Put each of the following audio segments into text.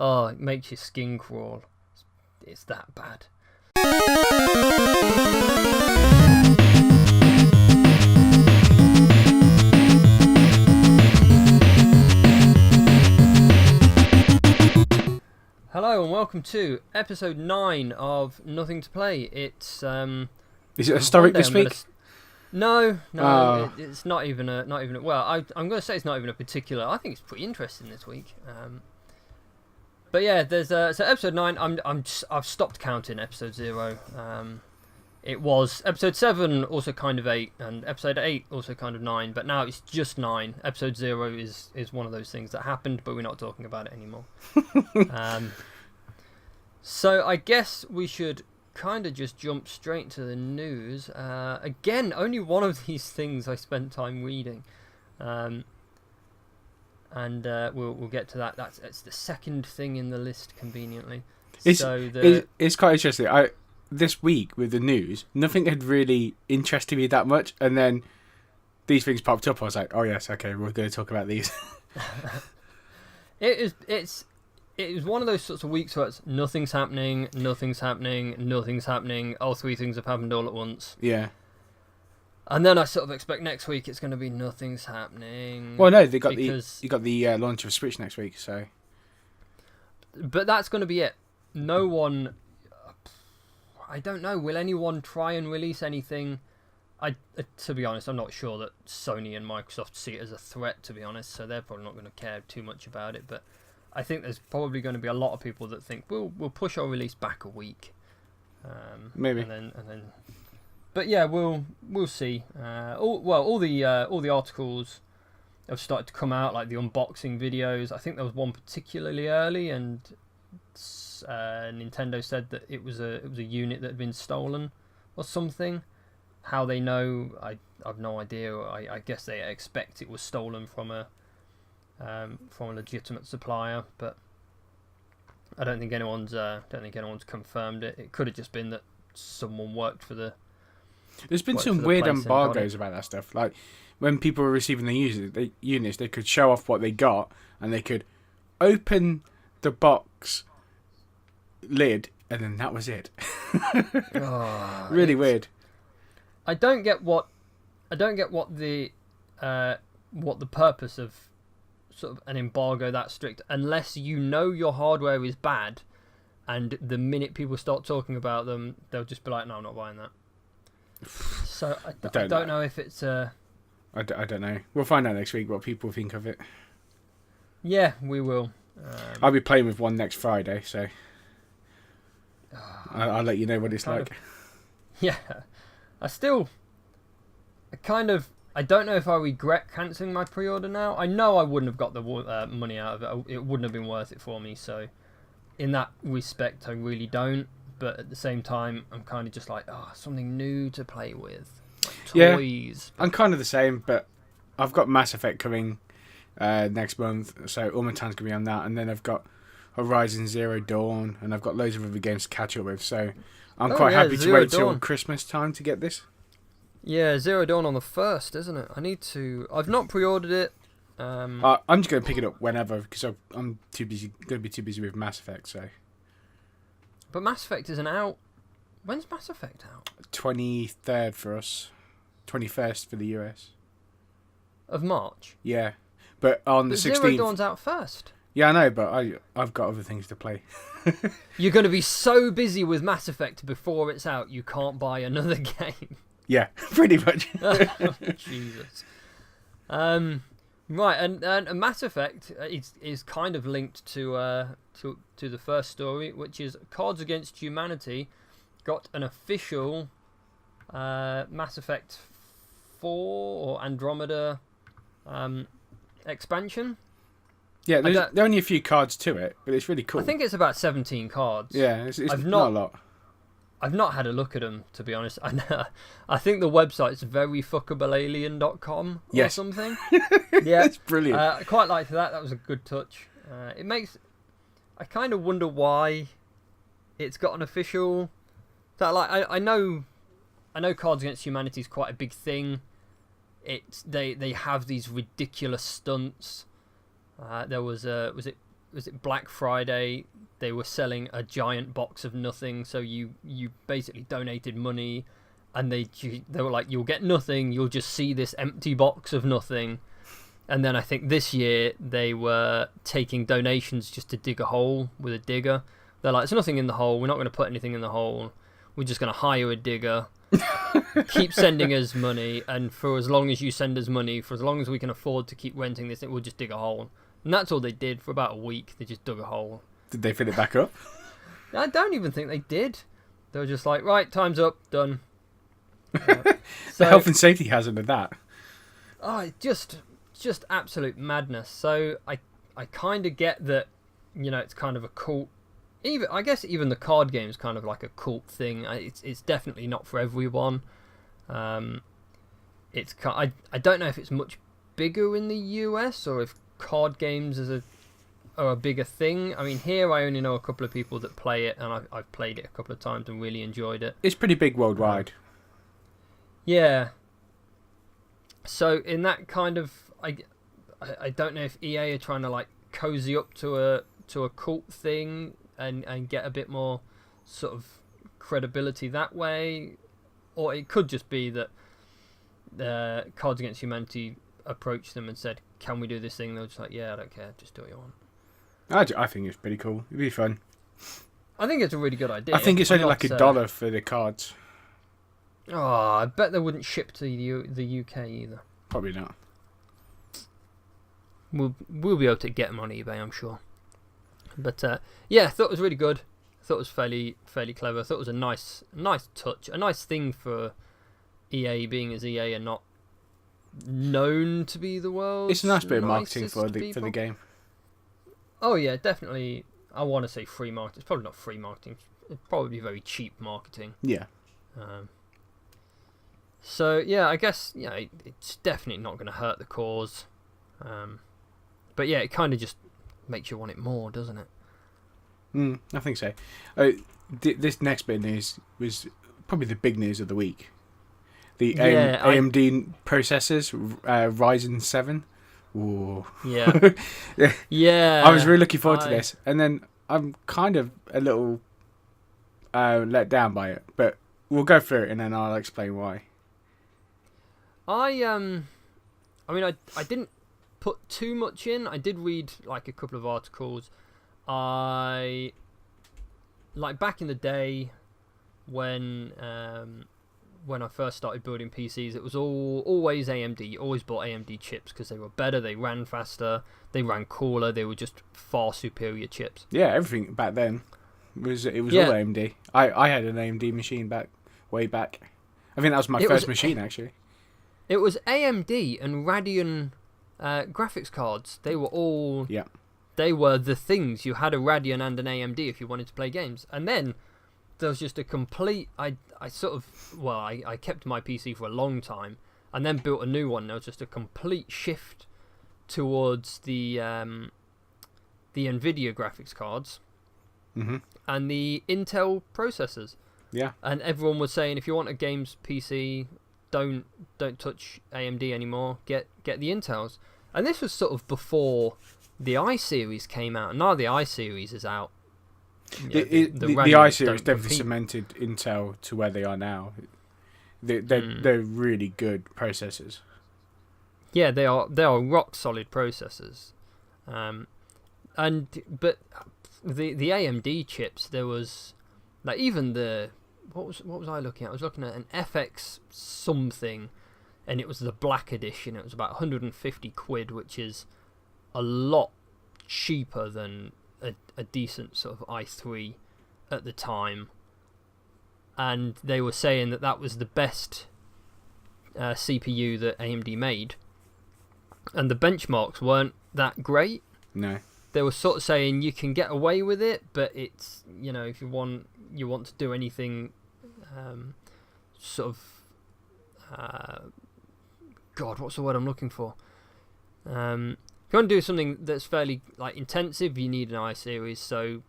Oh, it makes your skin crawl. It's that bad. Hello and welcome to episode 9 of Nothing to Play. It's Is it historic this week? No, it's not even a. Well, I'm going to say it's not even a particular. I think it's pretty interesting this week. But yeah, there's so episode 9. I've stopped counting episode 0. It was episode 7, also kind of 8, and episode 8 also kind of 9. But now it's just 9. Episode 0 is one of those things that happened, but we're not talking about it anymore. So I guess we should kind of just jump straight to the news. Again, only one of these things I spent time reading, and we'll get to that. It's the second thing in the list, conveniently. It's quite interesting. This week with the news, nothing had really interested me that much, and then these things popped up. I was like, oh yes, okay, we're going to talk about these. It was one of those sorts of weeks where it's nothing's happening. All three things have happened all at once. Yeah. And then I sort of expect next week it's going to be nothing's happening. Well, no, you got the launch of Switch next week, so. But that's going to be it. No one. I don't know. Will anyone try and release anything? To be honest, I'm not sure that Sony and Microsoft see it as a threat. To be honest, so they're probably not going to care too much about it. But I think there's probably going to be a lot of people that think we'll push our release back a week. Maybe. And then. But yeah, we'll see. All the articles have started to come out, like the unboxing videos. I think there was one particularly early, and Nintendo said that it was a unit that had been stolen or something. How they know, I've no idea. I guess they expect it was stolen from a legitimate supplier, but I don't think anyone's confirmed it. It could have just been that someone worked for the. There's been some weird embargoes about that stuff. Like when people were receiving the units, they could show off what they got, and they could open the box lid, and then that was it. Really weird. I don't get what the purpose of sort of an embargo that strict, unless you know your hardware is bad, and the minute people start talking about them, they'll just be like, no, I'm not buying that. So I don't know if it's I don't know. We'll find out next week what people think of it. Yeah, we will. I'll be playing with one next Friday, so I'll let you know what it's like. Yeah, I don't know if I regret cancelling my pre-order now. I know I wouldn't have got the money out of it. It wouldn't have been worth it for me. So, in that respect, I really don't. But at the same time, I'm kind of just like, something new to play with, like toys. Yeah, I'm kind of the same, but I've got Mass Effect coming next month, so all my time's gonna be on that. And then I've got Ryzen Zero Dawn, and I've got loads of other games to catch up with. So I'm quite happy to wait till Christmas time to get this. Yeah, Zero Dawn on the 1st, isn't it? I've not pre-ordered it. I'm just going to pick it up whenever, because I'm going to be too busy with Mass Effect, so. But Mass Effect isn't out. When's Mass Effect out? 23rd for us. 21st for the US. Of March? Yeah. But on the 16th... Zero Dawn's out first. Yeah, I know, but I've got other things to play. You're going to be so busy with Mass Effect before it's out, you can't buy another game. Yeah, pretty much. Jesus. Right, and Mass Effect is kind of linked to the first story, which is Cards Against Humanity got an official Mass Effect 4 or Andromeda expansion. Yeah, there are only a few cards to it, but it's really cool. I think it's about 17 cards. Yeah, it's not a lot. I've not had a look at them, to be honest. I think the website's veryfuckablealien.com or something. Yeah, it's brilliant. I quite liked that. That was a good touch. I kind of wonder why it's got an official. I know Cards Against Humanity is quite a big thing. They have these ridiculous stunts. There was it was it Black Friday? They were selling a giant box of nothing, so you basically donated money, and they were like, you'll get nothing, you'll just see this empty box of nothing. And then I think this year they were taking donations just to dig a hole with a digger. They're like, there's nothing in the hole, we're not going to put anything in the hole, we're just going to hire a digger, keep sending us money, and for as long as you send us money, for as long as we can afford to keep renting this, we'll just dig a hole. And that's all they did for about a week. They just dug a hole. Did they fill it back up? I don't even think they did. They were just like, right, time's up, done. The health and safety hazard of that. Oh, just absolute madness. So I kind of get that, it's kind of a cult. I guess even the card game is kind of like a cult thing. It's definitely not for everyone. I don't know if it's much bigger in the US or if card games are a bigger thing. I mean, here I only know a couple of people that play it, and I've played it a couple of times and really enjoyed it. It's pretty big worldwide. Yeah. So in that kind of, I don't know if EA are trying to like cozy up to a cult thing and get a bit more sort of credibility that way, or it could just be that Cards Against Humanity approached them and said, "Can we do this thing?" They were just like, "Yeah, I don't care, just do what you want." I think it's pretty cool. It'd be fun. I think it's a really good idea. I think it's only like $1 for the cards. Oh, I bet they wouldn't ship to the UK either. Probably not. We'll be able to get them on eBay, I'm sure. But yeah, I thought it was really good. I thought it was fairly clever. I thought it was a nice touch, a nice thing for EA, being as EA are not known to be the world's It's a nice bit of marketing for the game. Oh yeah, definitely. I want to say free marketing. It's probably not free marketing. It's probably very cheap marketing. Yeah. So yeah, I guess it's definitely not going to hurt the cause. But yeah, it kind of just makes you want it more, doesn't it? I think so. This next bit of news was probably the big news of the week. The AMD processors, Ryzen 7. Ooh. Yeah. Yeah. I was really looking forward to this, and then I'm kind of a little let down by it. But we'll go through it, and then I'll explain why. I mean, I didn't put too much in. I did read like a couple of articles. Like back in the day when I first started building PCs, it was always AMD. You always bought AMD chips because they were better, they ran faster, they ran cooler, they were just far superior chips. Yeah, everything back then was all AMD. I had an AMD machine way back. I think that was my first machine actually. It was AMD and Radeon graphics cards. They were all they were the things. You had a Radeon and an AMD if you wanted to play games. And then there was just a complete... I kept my PC for a long time and then built a new one. There was just a complete shift towards the NVIDIA graphics cards and the Intel processors. Yeah. And everyone was saying, if you want a games PC, don't touch AMD anymore. Get the Intels. And this was sort of before the i-Series came out. And now the i-Series is out. The i-Series definitely cemented Intel to where they are now. They're really good processors. Yeah, they are rock solid processors. But the AMD chips, there was like even the what was I looking at? I was looking at an FX something, and it was the black edition. It was about 150 quid, which is a lot cheaper than a decent sort of i3 at the time. And they were saying that was the best CPU that AMD made. And the benchmarks weren't that great. No. They were sort of saying you can get away with it, but it's, if you want to do anything sort of God, what's the word I'm looking for? If you want to do something that's fairly like intensive, you need an i-Series. So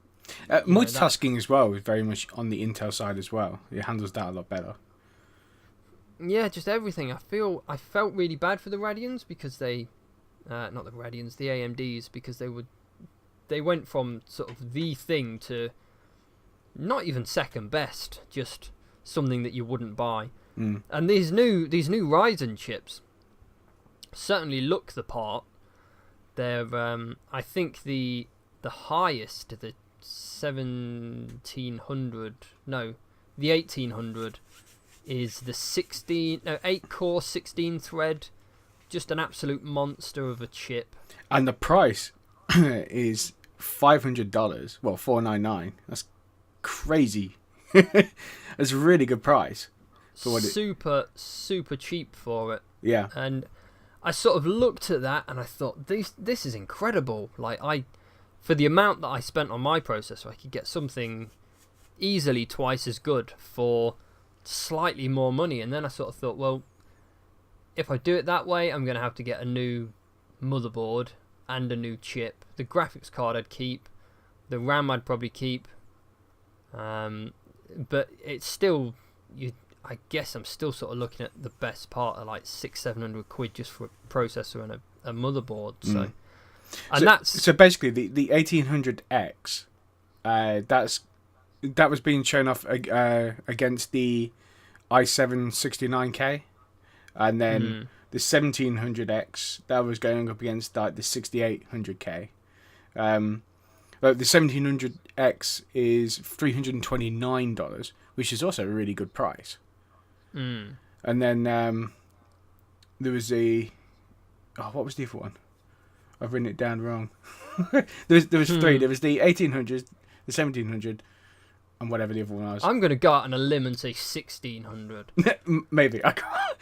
multitasking as well is very much on the Intel side as well. It handles that a lot better. Yeah, just everything. I felt really bad for the Radeons because they, not the Radeons, the AMDs, because they they went from sort of the thing to not even second best, just something that you wouldn't buy. And these new Ryzen chips certainly look the part. They're I think the highest, the 1800 is the 8 core 16 thread, just an absolute monster of a chip. And the price is $500. Well, $499. That's crazy. That's a really good price for what super cheap for it. Yeah. And I sort of looked at that and I thought, this is incredible. Like, for the amount that I spent on my processor, I could get something easily twice as good for slightly more money. And then I sort of thought, well, if I do it that way, I'm going to have to get a new motherboard and a new chip. The graphics card I'd keep, the RAM I'd probably keep, but it's still, I guess I'm still sort of looking at the best part of like £600-700 just for a processor and a motherboard. So basically the 1800X, that was being shown off against the i7-69K, and then the 1700X that was going up against like the 6800K. But the 1700X is $329, which is also a really good price. And then there was what was the other one? I've written it down wrong. there was three. There was the 1800, the 1700, and whatever the other one was. I'm going to go out on a limb and say 1600. Maybe. I can't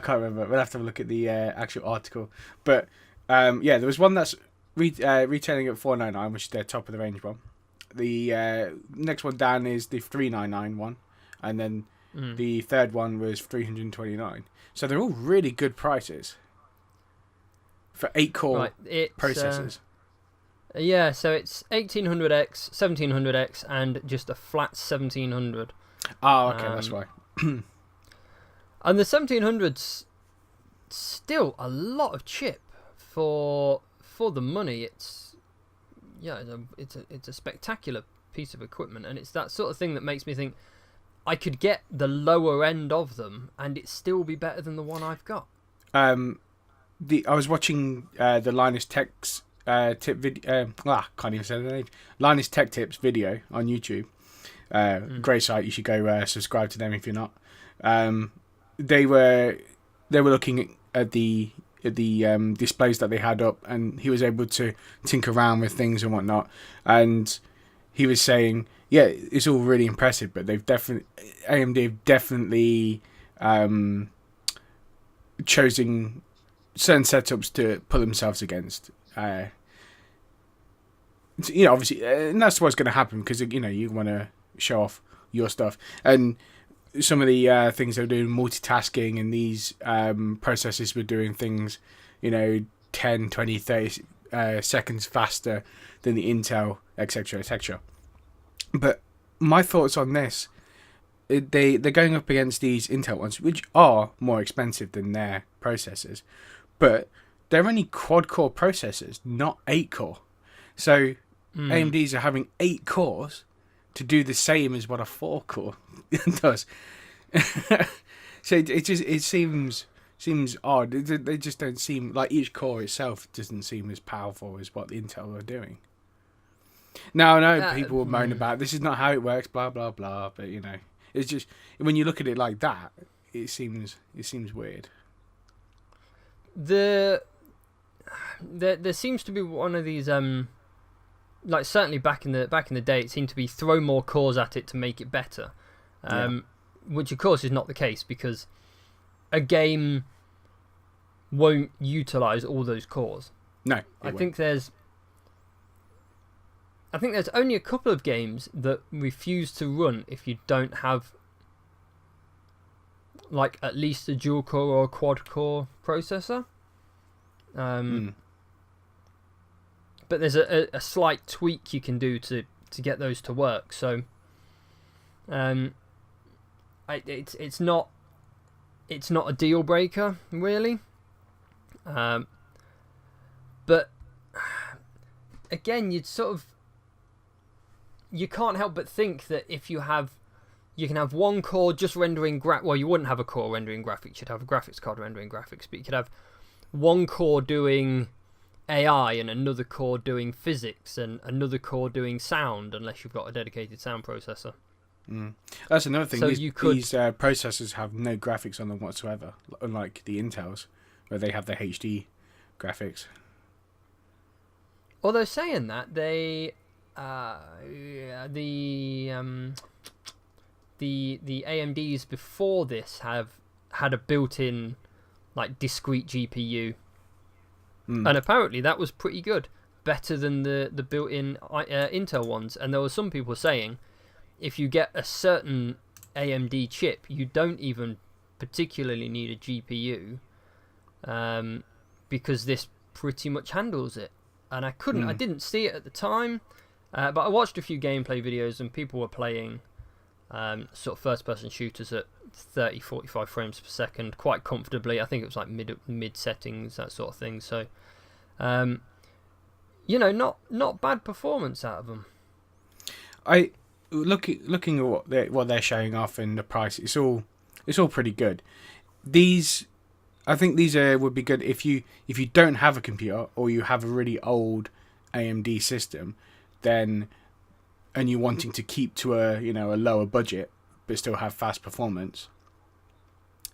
remember. We'll have to have a look at the actual article. But there was one that's retailing at $499, which is their top of the range one. The next one down is the $399 one, and then the third one was $329. So they're all really good prices for 8-core processors. Yeah, so it's 1800X, 1700X, and just a flat 1700. Oh, okay, that's why. And the 1700's still a lot of chip for the money. It's a spectacular piece of equipment, and it's that sort of thing that makes me think I could get the lower end of them and it still be better than the one I've got. I was watching the Linus Tech's tip video. Can't even say the name. Linus Tech Tips video on YouTube. Great site. You should go subscribe to them if you're not. They were looking at the displays that they had up, and he was able to tinker around with things and whatnot. And he was saying, yeah, it's all really impressive, but AMD have definitely chosen certain setups to put themselves against. Obviously, and that's what's going to happen because you want to show off your stuff. And some of the things they were doing, multitasking, and these processors were doing things, 10, 20, 30 seconds faster than the Intel, etc., etc. But my thoughts on this, they're going up against these Intel ones, which are more expensive than their processors, but they're only quad-core processors, not 8-core. So AMDs are having 8 cores to do the same as what a 4-core does. So it seems odd. They just don't seem like each core itself doesn't seem as powerful as what the Intel are doing. Now I know people will moan about this is not how it works, blah blah blah. But it's just when you look at it like that, it seems weird. There seems to be one of these like certainly back in the day, it seemed to be throw more cores at it to make it better, which of course is not the case because a game won't utilize all those cores. No, I think there's only a couple of games that refuse to run if you don't have like at least a dual core or a quad core processor. But there's a slight tweak you can do to get those to work. So it's not a deal breaker really. But again, you can't help but think that if you can have one core just rendering well, you wouldn't have a core rendering graphics, you'd have a graphics card rendering graphics, but you could have one core doing AI and another core doing physics and another core doing sound, unless you've got a dedicated sound processor. That's another thing. So these processors have no graphics on them whatsoever, unlike the Intels, where they have the HD graphics. Although saying that, the AMDs before this have had a built-in like discrete GPU, and apparently that was pretty good, better than the built-in Intel ones. And there were some people saying if you get a certain AMD chip, you don't even particularly need a GPU, because this pretty much handles it. And I didn't see it at the time, but I watched a few gameplay videos and people were playing sort of first-person shooters at 30, 45 frames per second quite comfortably. I think it was like mid settings, that sort of thing. So, not bad performance out of them. Looking at what they're showing off and the price, it's all pretty good. I think these would be good if you don't have a computer or you have a really old AMD system, and you're wanting to keep to a lower budget but still have fast performance.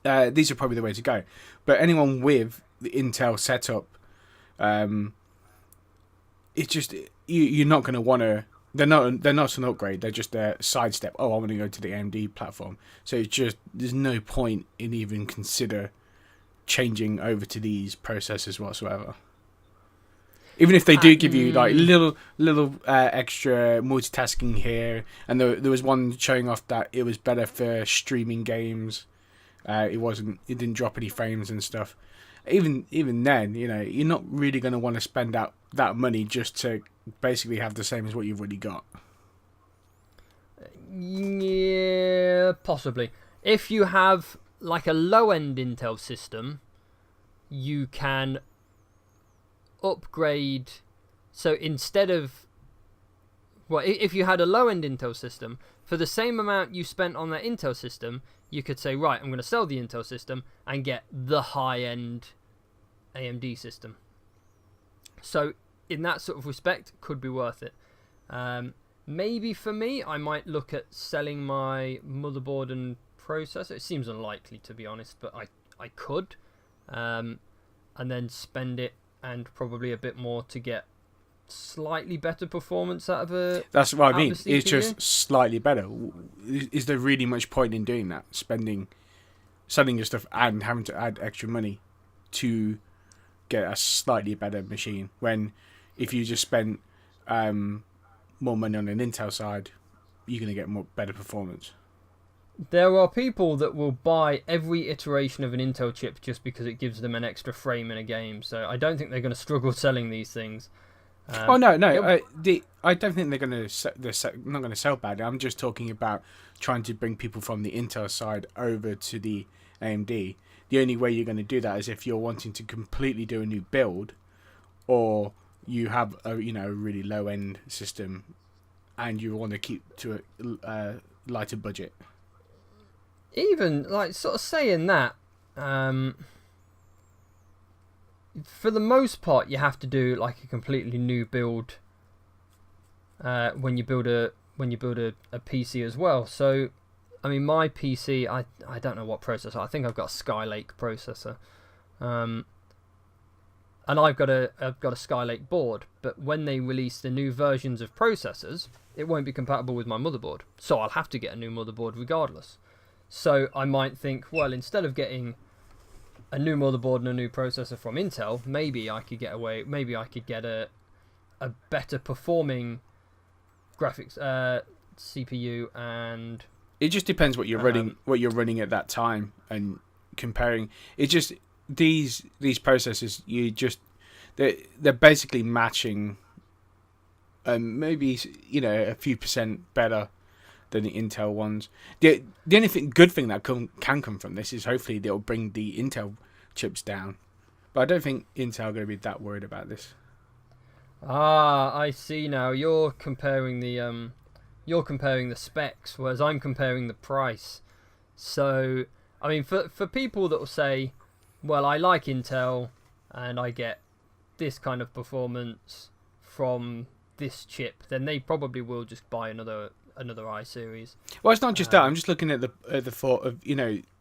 These are probably the way to go. But anyone with the Intel setup, it's just you're not going to want to. They're not an upgrade. They're just a sidestep. Oh, I want to go to the AMD platform. So it's just there's no point in even consider changing over to these processors whatsoever. Even if they do give you like little extra multitasking here, and there was one showing off that it was better for streaming games. It didn't drop any frames and stuff. Even then, you're not really going to want to spend out that money just to basically have the same as what you've already got. Yeah, possibly. If you have like a low-end Intel system, you can upgrade. So instead of, if you had a low-end Intel system, for the same amount you spent on that Intel system, you could say, right, I'm going to sell the Intel system and get the high-end AMD system. So in that sort of respect, could be worth it. Maybe for me, I might look at selling my motherboard and processor. It seems unlikely, to be honest, but I could, and then spend it and probably a bit more to get slightly better performance out of a. That's what I mean. It's just slightly better. Is there really much point in doing that? Selling your stuff and having to add extra money to get a slightly better machine, when if you just spent more money on an Intel side, you're going to get better performance. There are people that will buy every iteration of an Intel chip just because it gives them an extra frame in a game. So I don't think they're going to struggle selling these things. No. I don't think they're not going to sell badly. I'm just talking about trying to bring people from the Intel side over to the AMD. The only way you're going to do that is if you're wanting to completely do a new build, or you have a really low end system and you want to keep to a lighter budget. Even like sort of saying that, for the most part, you have to do like a completely new build when you build a PC as well. So, I mean, my PC, I don't know what processor. I think I've got a Skylake processor, and I've got a Skylake board. But when they release the new versions of processors, it won't be compatible with my motherboard. So I'll have to get a new motherboard regardless. So I might think, well, instead of getting a new motherboard and a new processor from Intel, maybe I could get a better performing graphics CPU, and it just depends what you're running at that time and comparing. It just these processors, they're basically matching, maybe a few percent better than the Intel ones. The only good thing that can come from this is hopefully they'll bring the Intel chips down. But I don't think Intel are going to be that worried about this. Ah, I see now. You're comparing the specs, whereas I'm comparing the price. So, I mean, for people that will say, well, I like Intel and I get this kind of performance from this chip, then they probably will just buy another I series. Well, it's not just that. I'm just looking at the thought of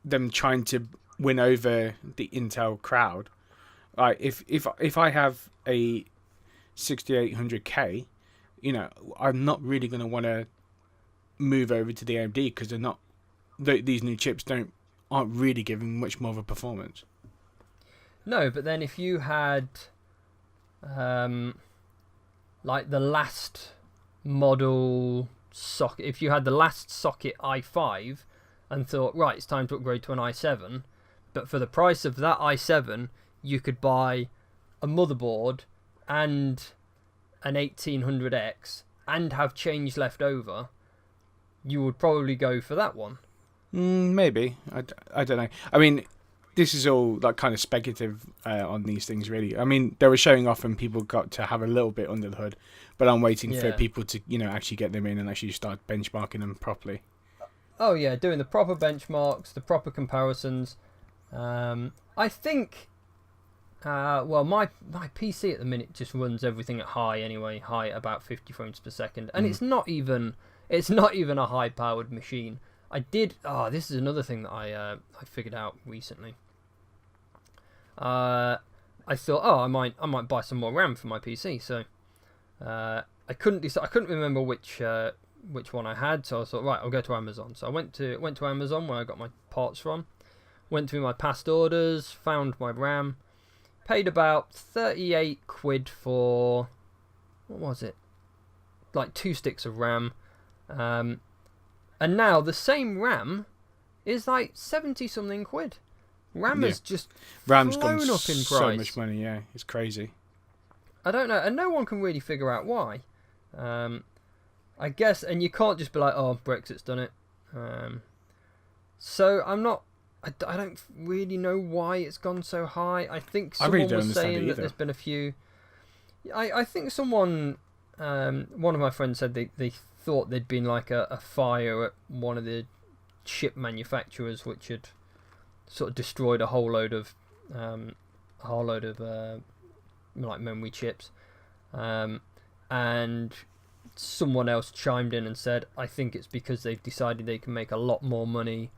them trying to win over the Intel crowd. Like if I have a 6800K, I'm not really going to want to move over to the AMD because they're not. These new chips aren't really giving much more of a performance. No, but then if you had, like the last model socket, if you had the last socket i5 and thought, right, it's time to upgrade to an i7, but for the price of that i7, you could buy a motherboard and an 1800X and have change left over, you would probably go for that one. Maybe. I don't know. I mean, this is all like kind of speculative on these things, really. I mean, they were showing off and people got to have a little bit under the hood, but I'm waiting for people to, actually get them in and actually start benchmarking them properly. Oh yeah, doing the proper benchmarks, the proper comparisons. I think, well, my PC at the minute just runs everything at high anyway, high at about 50 frames per second, and it's not even a high-powered machine. This is another thing that I figured out recently. I thought, I might buy some more RAM for my PC. So I couldn't remember which one I had. So I thought, right, I'll go to Amazon. So I went to Amazon where I got my parts from. Went through my past orders, found my RAM, paid about 38 quid for, what was it? Like 2 sticks of RAM. And now the same RAM is like 70 something quid. RAM has just RAM's flown gone up in price. So much money, yeah, it's crazy. I don't know, and no one can really figure out why. I guess, and you can't just be like, oh, Brexit's done it. So I don't really know why it's gone so high. I think someone was saying that there's been a few. I think someone, one of my friends said they thought there'd been like a fire at one of the chip manufacturers which had sort of destroyed a whole load of like memory chips, and someone else chimed in and said, I think it's because they've decided they can make a lot more money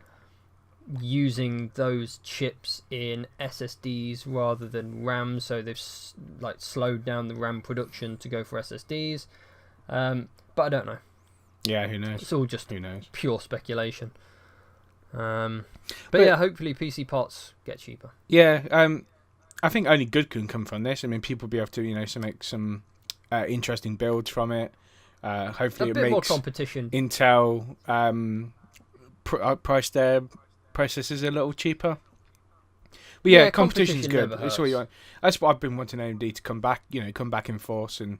using those chips in SSDs rather than RAM, so they've like slowed down the RAM production to go for SSDs, but I don't know. Yeah, who knows? It's all just pure speculation. But yeah, hopefully PC parts get cheaper. Yeah, I think only good can come from this. I mean, people will be able to make some interesting builds from it. Hopefully, it makes more competition. Intel price their processors a little cheaper. But yeah, competition's good. That's what you want. That's what I've been wanting AMD to come back in force. And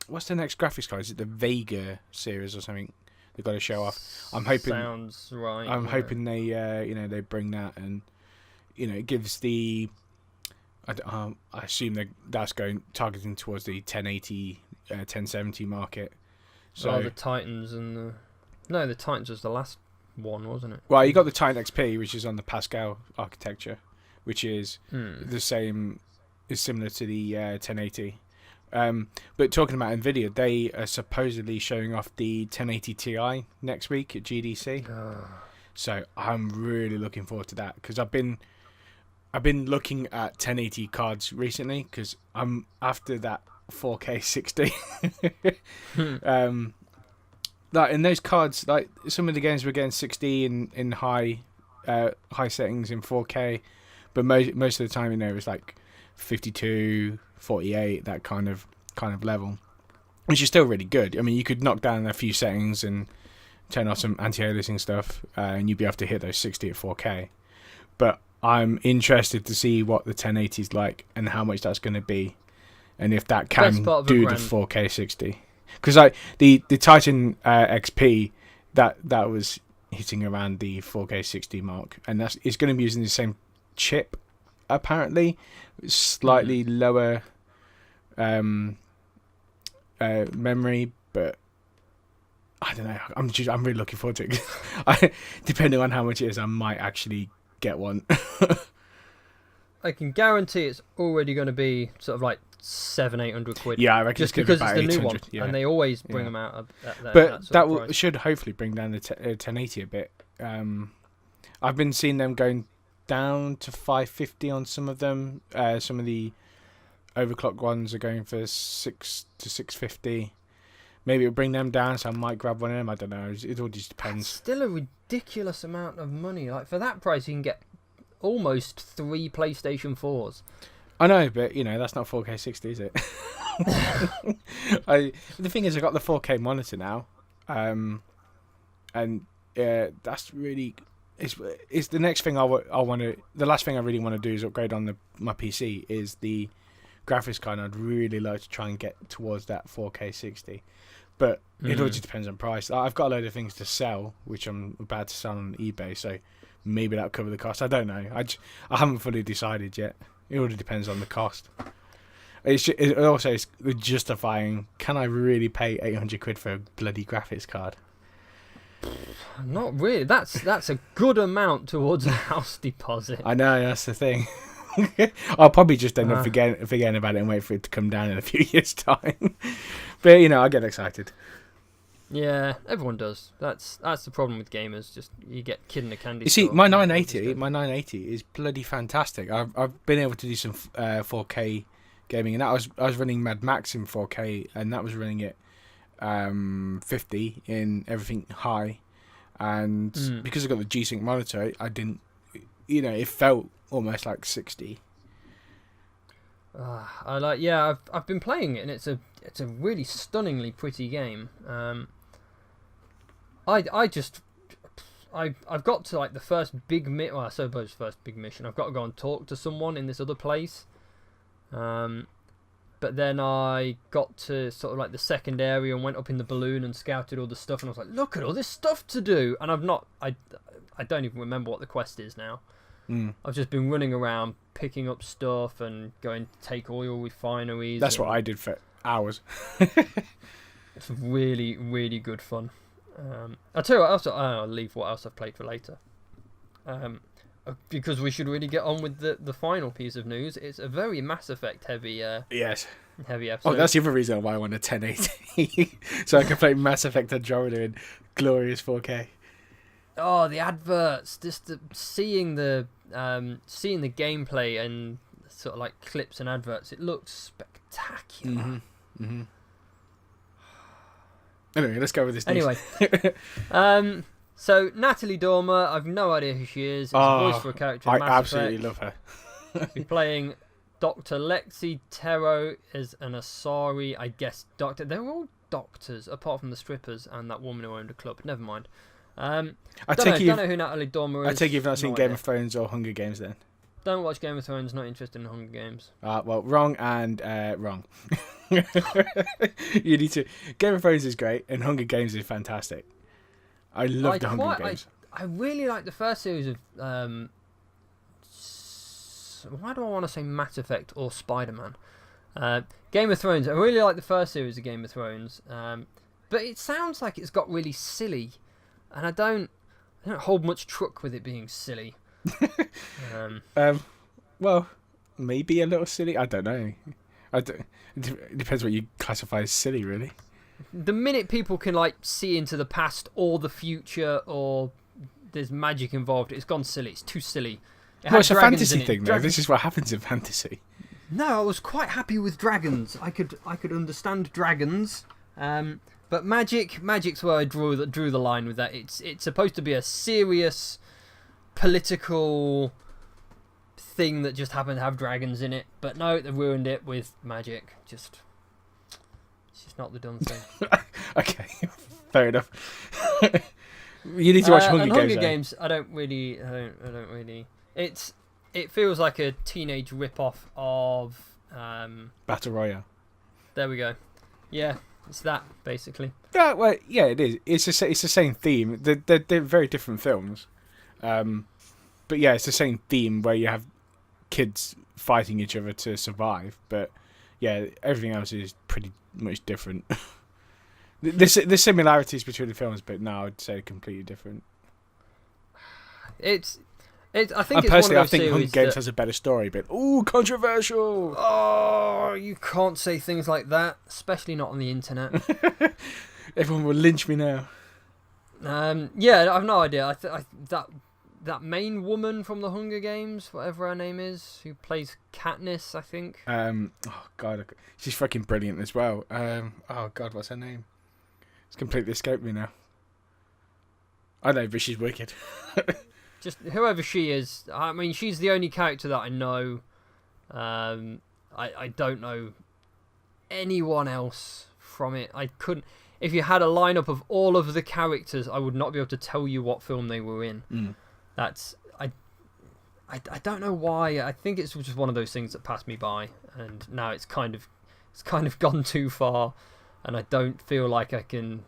what's the next graphics card? Is it the Vega series or something? They've got to show off. I'm hoping. Sounds right. I'm hoping they they bring that, and it gives the. I assume that's targeting towards the 1080, 1070 market. So the Titans and the Titans was the last one, wasn't it? Well, you got the Titan XP, which is on the Pascal architecture, which is the same, is similar to the 1080. But talking about Nvidia, they are supposedly showing off the 1080 Ti next week at GDC. So I'm really looking forward to that, because I've been looking at 1080 cards recently, because I'm after that 4K 60. Like in those cards, like some of the games were getting 60 in high settings in 4K, but most of the time it was like 52, 48, that kind of level, which is still really good. I mean, you could knock down a few settings and turn off some anti-aliasing stuff, and you'd be able to hit those 60 at 4K. But I'm interested to see what the 1080 is like and how much that's going to be, and if that can do the 4K 60. Because like the Titan XP, that was hitting around the 4K 60 mark, and it's going to be using the same chip, apparently, slightly lower memory, but I don't know. I'm really looking forward to it. Depending on how much it is, I might actually get one. I can guarantee it's already going to be sort of like 700-800 quid. Yeah, I reckon just because it's the new one, and they always bring them out at that But should hopefully bring down the 1080 a bit. I've been seeing them going down to 550 on some of them. Some of the overclock ones are going for 650. Maybe it'll bring them down, so I might grab one of them. I don't know. It all just depends. That's still a ridiculous amount of money. Like, for that price, you can get almost 3 PlayStation 4s. I know, but that's not 4K 60, is it? The thing is, I got the 4K monitor now, and that's really it's the next thing I want to. The last thing I really want to do is upgrade on my PC. Is the graphics card. I'd really like to try and get towards that 4K 60, but it all just depends on price. I've got a load of things to sell, which I'm about to sell on eBay, so maybe that'll cover the cost. I don't know. I haven't fully decided yet. It all depends on the cost. It also is justifying. Can I really pay 800 quid for a bloody graphics card? Not really. That's a good amount towards a house deposit. I know, that's the thing. I'll probably just end up forgetting about it and wait for it to come down in a few years' time. But I get excited. Yeah, everyone does. That's the problem with gamers. Just you get kid in a candy. You see, my 980 is bloody fantastic. I've been able to do some 4K gaming, and I was running Mad Max in 4K, and that was running it 50 in everything high, and because I got the G-Sync monitor, I didn't. It felt almost like 60. I've been playing it, and it's a really stunningly pretty game. I've got to like the first big first big mission. I've got to go and talk to someone in this other place. But then I got to sort of like the second area and went up in the balloon and scouted all the stuff, and I was like, look at all this stuff to do, and I don't even remember what the quest is now. I've just been running around picking up stuff and going to take oil refineries. That's what I did for hours. It's really, really good fun. I'll tell you what else. I'll leave what else I've played for later. Because we should really get on with the final piece of news. It's a very Mass Effect heavy. Yes. Heavy episode. Oh, that's the other reason why I want a 1080, so I can play Mass Effect Andromeda in glorious 4K. Oh, the adverts! Just seeing the gameplay and sort of like clips and adverts. It looks spectacular. Anyway, let's go with this. Anyway, so Natalie Dormer, I've no idea who she is. It's a voice for a character in Mass Effect. I absolutely love her. We're playing Dr. Lexi Tero as an Asari, I guess. They're all doctors, apart from the strippers and that woman who owned a club. Never mind. I don't know who Natalie Dormer is. I take you've not seen Game of Thrones or Hunger Games then. Don't watch Game of Thrones, not interested in Hunger Games. Well, wrong and wrong. You need to. Game of Thrones is great, and Hunger Games is fantastic. I love the Hunger Games. I really like the first series of. Why do I want to say Mass Effect or Spider-Man? Game of Thrones. I really like the first series of Game of Thrones, but it sounds like it's got really silly, and I don't hold much truck with it being silly. Well, maybe a little silly. I don't know. It depends what you classify as silly, really. The minute people can like see into the past or the future, or there's magic involved, it's gone silly. It's too silly. It's a fantasy thing, though. This is what happens in fantasy. No, I was quite happy with dragons. I could understand dragons, but magic's where I drew the line with that. It's supposed to be a serious political thing that just happened to have dragons in it, but no, they ruined it with magic. It's just not the done thing. Okay, fair enough. You need to watch Hunger Games. Hunger Games, I don't really. It feels like a teenage rip-off of Battle Royale. There we go. Yeah, it's that basically. Yeah, well, yeah, it is. It's the same theme. They're very different films, but yeah, it's the same theme where you have kids fighting each other to survive. But yeah, everything else is pretty much different. There's similarities between the films, but no, I'd say completely different. I think and it's one of personally, I those think Hunger series Games has a better story, but controversial. Oh, you can't say things like that, especially not on the internet. Everyone will lynch me now. Yeah, I've no idea. That main woman from the Hunger Games, whatever her name is, who plays Katniss, I think. Oh god, she's fucking brilliant as well. Oh god, what's her name? It's completely escaped me now. I know, but she's wicked. Just whoever she is. I mean, she's the only character that I know. I don't know anyone else from it. I couldn't. If you had a lineup of all of the characters, I would not be able to tell you what film they were in. That's I don't know why. I think it's just one of those things that passed me by, and now it's kind of gone too far, and I don't feel like I can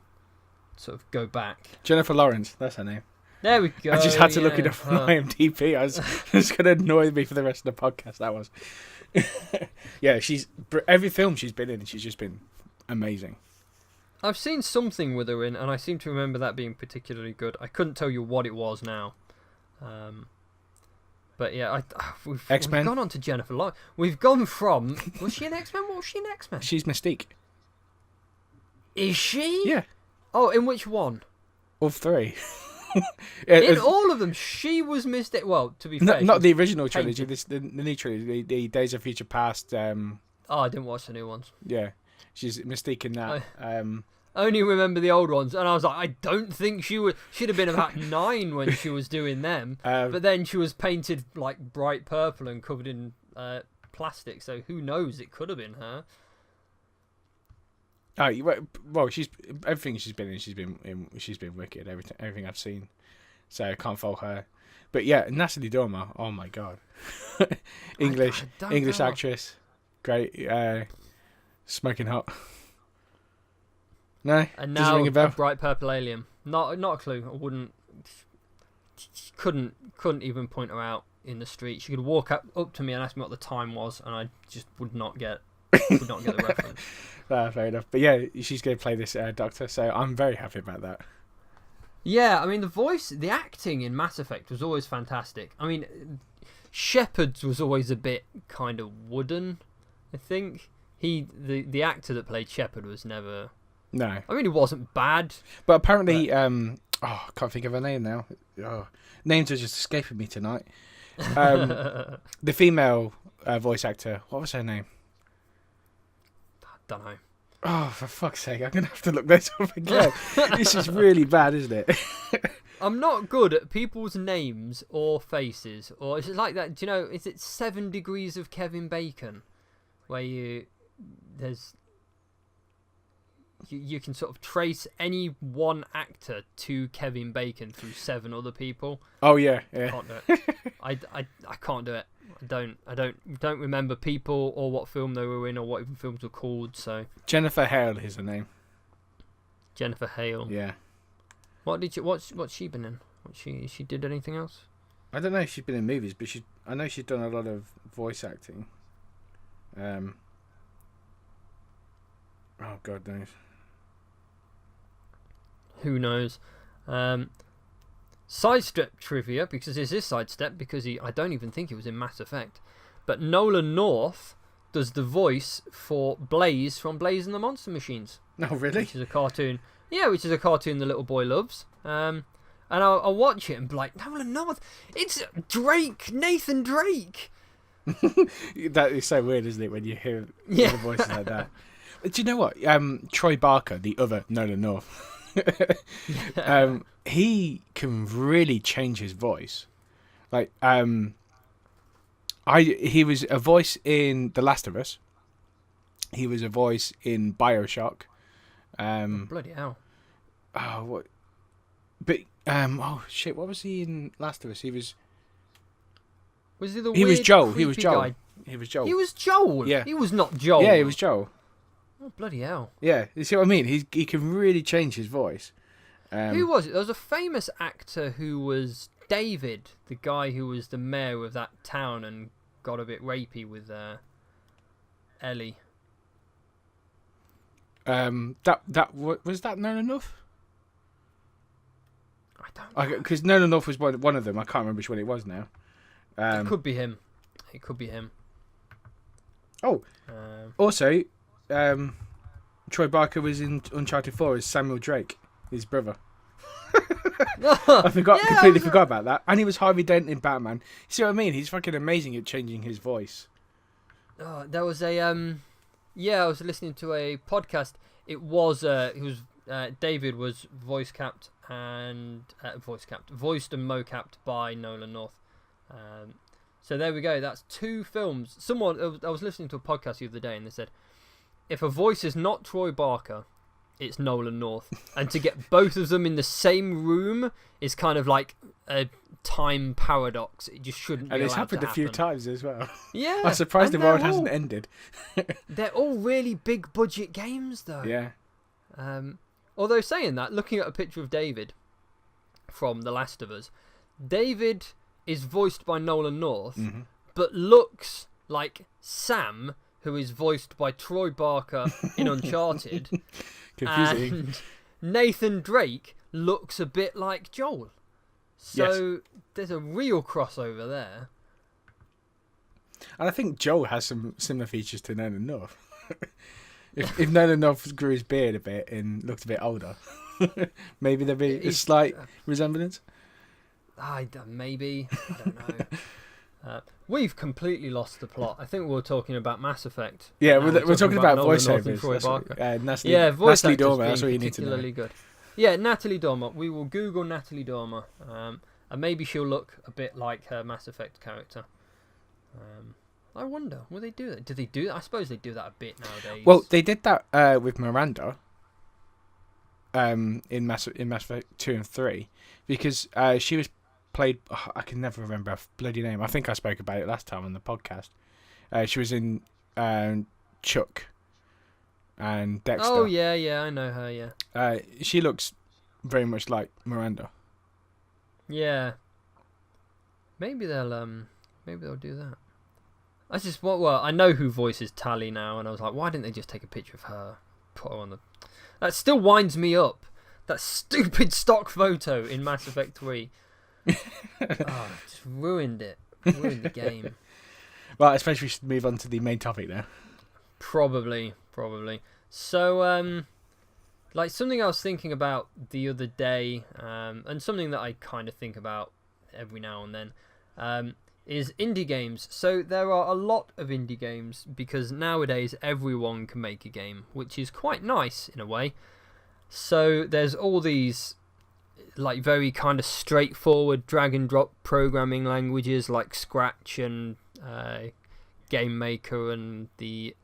sort of go back. Jennifer Lawrence, that's her name. There we go. I just had to look it up on IMDb. It's going to annoy me for the rest of the podcast. That was. Yeah, every film she's been in, she's just been amazing. I've seen something with her in, and I seem to remember that being particularly good. I couldn't tell you what it was now. But yeah, we've gone on to Jennifer Lawrence. We've gone from... Was she in X-Men? What was she in X-Men? She's Mystique. Is she? Yeah. Oh, in which one? All three. In all of them, she was Mystique. Well, to be fair... Not the original trilogy, the new trilogy, the Days of Future Past. I didn't watch the new ones. Yeah. She's Mystique in that. I only remember the old ones, and I was like, I don't think she'd have been about 9 when she was doing them. But then she was painted like bright purple and covered in plastic, so who knows? It could have been her. Well, everything she's been in. She's been wicked. Everything I've seen, so I can't fault her. But yeah, Natalie Dormer. Oh my god, English actress, great, smoking hot. No, and now ring a bell? Bright purple alien. Not a clue. I wouldn't. Couldn't even point her out in the street. She could walk up to me and ask me what the time was, and I just would not get the reference. Fair enough. But yeah, she's going to play this Doctor, so I'm very happy about that. Yeah, I mean the acting in Mass Effect was always fantastic. I mean, Shepard's was always a bit kind of wooden. I think the actor that played Shepard was never. No. I mean, it wasn't bad. But apparently, I can't think of her name now. Names are just escaping me tonight. The female voice actor, what was her name? I don't know. Oh, for fuck's sake, I'm going to have to look this up again. This is really bad, isn't it? I'm not good at people's names or faces. Or is it like that? Do you know, is it 7 Degrees of Kevin Bacon? Where you can sort of trace any one actor to Kevin Bacon through 7 other people. Oh yeah. I can't do it. I can't do it. I don't remember people or what film they were in or what even films were called. So Jennifer Hale is her name. Jennifer Hale. Yeah. What's she been in? She did anything else? I don't know if she's been in movies, but I know she's done a lot of voice acting. Oh God knows. Who knows? Sidestep trivia, because this is sidestep, because I don't even think he was in Mass Effect. But Nolan North does the voice for Blaze from Blaze and the Monster Machines. Oh, really? Which is a cartoon. Yeah, which is a cartoon the little boy loves. And I'll watch it and be like, Nolan North, it's Nathan Drake. That is so weird, isn't it, when you hear the voices like that? Do you know what? Troy Barker, the other Nolan North, he can really change his voice. Like, he was a voice in The Last of Us. He was a voice in BioShock. Bloody hell! Oh, what? But oh shit! What was he in Last of Us? He was. Was he the? He was Joel. He was Joel. Guy? He was Joel. He was Joel. Yeah. He was not Joel. Yeah, he was Joel. Oh, bloody hell. Yeah, you see what I mean? He can really change his voice. Who was it? There was a famous actor who was David, the guy who was the mayor of that town and got a bit rapey with Ellie. Was that known enough? I don't know. Because known enough was one of them. I can't remember which one it was now. It could be him. Oh, also, Troy Barker was in Uncharted 4 as Samuel Drake, his brother. I completely forgot about that. And he was Harvey Dent in Batman. You see what I mean? He's fucking amazing at changing his voice. Oh, there was a I was listening to a podcast. It was David was voiced and mocapped by Nolan North. So there we go. That's 2 films. I was listening to a podcast the other day, and they said, if a voice is not Troy Barker, it's Nolan North. And to get both of them in the same room is kind of like a time paradox. It just shouldn't be allowed to happen. And it's happened a few times as well. Yeah. I'm surprised the world hasn't ended. They're all really big budget games, though. Yeah. Although saying that, looking at a picture of David from The Last of Us, David is voiced by Nolan North, but looks like Sam, who is voiced by Troy Barker in Uncharted. Confusing. And Nathan Drake looks a bit like Joel. So there's a real crossover there. And I think Joel has some similar features to Nolan North. if Nolan North grew his beard a bit and looked a bit older, maybe there'd be a slight resemblance. Maybe. I don't know. We've completely lost the plot. I think we were talking about Mass Effect. Yeah, we're talking about voiceovers. Natalie Dormer, that's what you need to know. Good. Yeah, Natalie Dormer. We will Google Natalie Dormer, and maybe she'll look a bit like her Mass Effect character. I wonder, will they do that? Do they do that? I suppose they do that a bit nowadays. Well, they did that with Miranda in Mass Effect 2 and 3, because she was played... I can never remember her bloody name. I think I spoke about it last time on the podcast. She was in Chuck and Dexter. Oh, yeah, I know her, yeah. She looks very much like Miranda. Yeah. Maybe they'll do that. That's just I know who voices Tally now, and I was like, why didn't they just take a picture of her, put her on the... That still winds me up. That stupid stock photo in Mass Effect 3. Just ruined it. Ruined the game. Well, I suppose we should move on to the main topic now. Probably. So, something I was thinking about the other day, and something that I kind of think about every now and then, is indie games. So there are a lot of indie games because nowadays everyone can make a game, which is quite nice in a way. So there's all these very kind of straightforward drag and drop programming languages like Scratch and Game Maker and the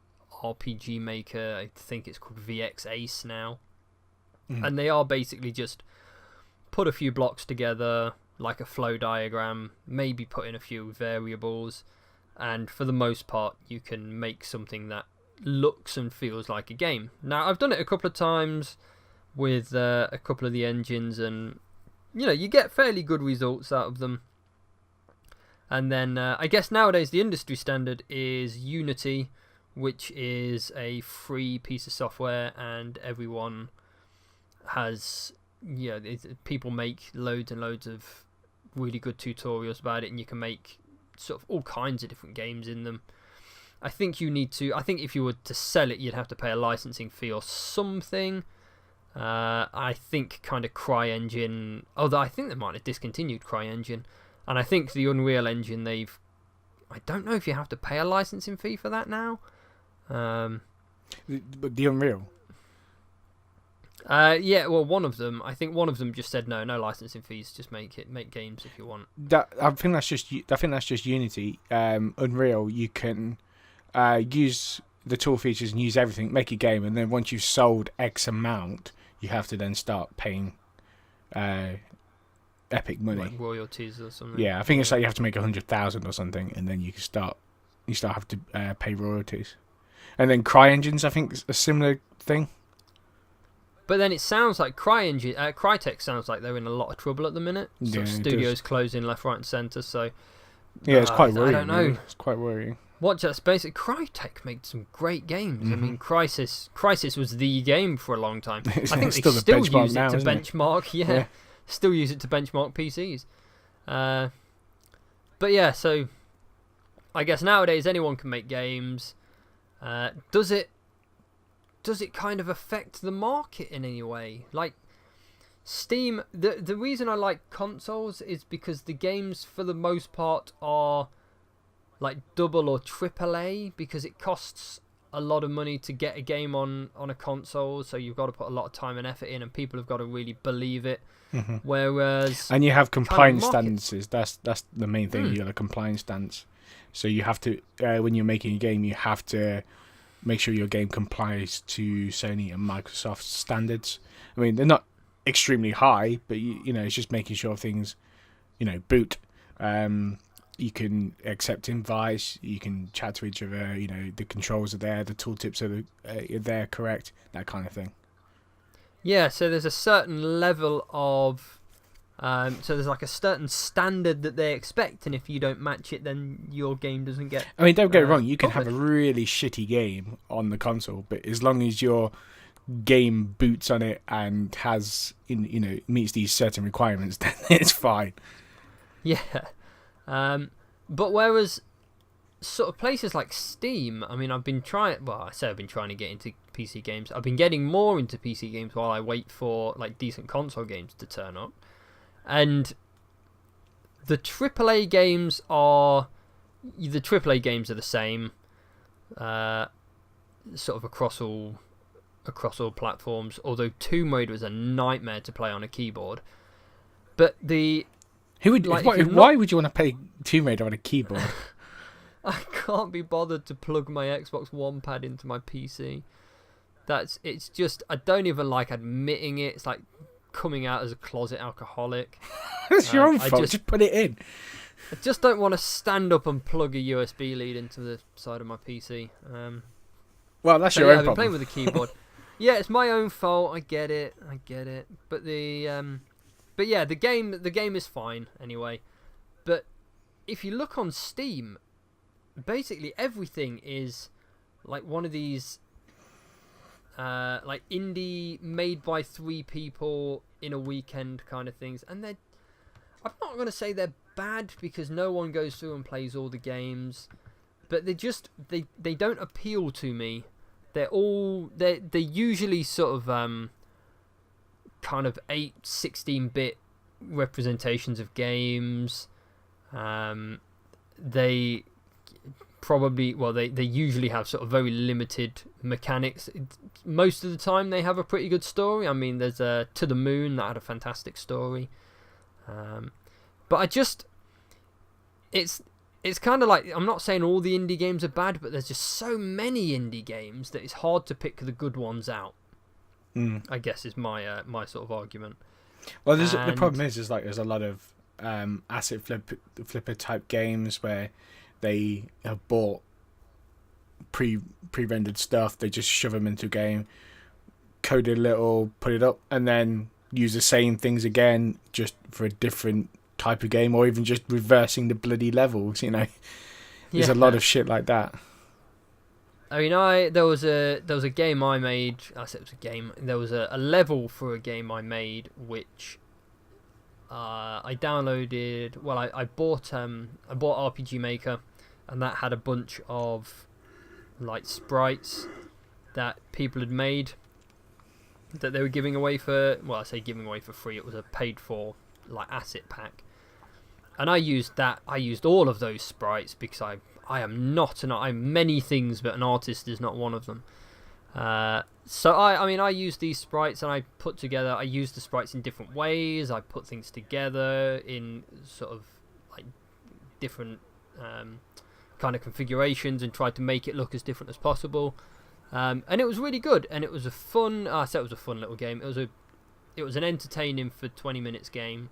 RPG Maker. I think it's called VX Ace now. And they are basically just put a few blocks together like a flow diagram, maybe put in a few variables, and for the most part you can make something that looks and feels like a game. Now, I've done it a couple of times with a couple of the engines, and you get fairly good results out of them. And then I guess nowadays the industry standard is Unity, which is a free piece of software, and everyone has people make loads and loads of really good tutorials about it, and you can make sort of all kinds of different games in them. I think if you were to sell it, you'd have to pay a licensing fee or something. I think kind of CryEngine, although I think they might have discontinued CryEngine, and I think the Unreal Engine I don't know if you have to pay a licensing fee for that now. The Unreal. One of them. I think one of them just said no licensing fees. Just make games if you want. I think that's just Unity. Unreal, you can use the tool features and use everything, make a game, and then once you've sold X amount, you have to then start paying epic money, like royalties or something. Yeah, I think it's like you have to make 100,000 or something, and then you have to pay royalties. And then CryEngines, I think, is a similar thing. But then it sounds like Crytek sounds like they're in a lot of trouble at the minute. So studios closing left, right, and centre. So yeah, it's quite worrying. I don't know. It's quite worrying. Watch that space. Crytek made some great games. I mean, Crisis was the game for a long time. I think they still use it to benchmark. Yeah, still use it to benchmark PCs. But yeah, so I guess nowadays anyone can make games. Does it kind of affect the market in any way? Like Steam, the reason I like consoles is because the games for the most part are like double or triple A, because it costs a lot of money to get a game on a console, so you've got to put a lot of time and effort in, and people have got to really believe it. Whereas, and you have compliance stances. That's the main thing. You got a compliance stance, so you have to when you're making a game, you have to make sure your game complies to Sony and Microsoft standards. I mean, they're not extremely high, but you know, it's just making sure things, boot. You can accept invites, you can chat to each other, the controls are there, the tooltips are there correct, that kind of thing. Yeah, so there's a certain level of... so there's like a certain standard that they expect, and if you don't match it, then your game doesn't get... I mean, don't get it wrong, you can have a really shitty game on the console, but as long as your game boots on it and has, meets these certain requirements, then it's fine. Yeah. But whereas sort of places like Steam, I mean, I've been trying to get into PC games. I've been getting more into PC games while I wait for like decent console games to turn up. And the AAA games are the same, sort of across all platforms. Although Tomb Raider was a nightmare to play on a keyboard. But why would you want to play Tomb Raider on a keyboard? I can't be bothered to plug my Xbox One pad into my PC. It's just, I don't even like admitting it. It's like coming out as a closet alcoholic. It's your own fault. Just put it in. I just don't want to stand up and plug a USB lead into the side of my PC. Well, that's your own problem. I've been playing with a keyboard. Yeah, it's my own fault. I get it. But yeah, the game is fine anyway. But if you look on Steam, basically everything is like one of these like indie made by 3 people in a weekend kind of things. And I'm not going to say they're bad, because no one goes through and plays all the games, but they don't appeal to me. They're usually sort of kind of 16-bit representations of games. They usually have sort of very limited mechanics. Most of the time they have a pretty good story. I mean, there's To the Moon that had a fantastic story. But it's kind of like, I'm not saying all the indie games are bad, but there's just so many indie games that it's hard to pick the good ones out. I guess is my sort of argument. Well, the problem is like there's a lot of asset flipper type games where they have bought pre-rendered stuff. They just shove them into a game, code it a little, put it up, and then use the same things again just for a different type of game, or even just reversing the bloody levels. There's a lot of shit like that. I mean, there was a game I made. I said it was a game. There was a level for a game I made, which I downloaded. Well, I bought RPG Maker, and that had a bunch of like sprites that people had made that they were giving away for. Well, I say giving away for free. It was a paid for like asset pack, and I used that. I used all of those sprites because I'm many things, but an artist is not one of them. So I used these sprites, and I used the sprites in different ways. I put things together in sort of like different kind of configurations and tried to make it look as different as possible. And it was really good, and it was a fun. I said it was a fun little game. It was an entertaining for 20 minutes game.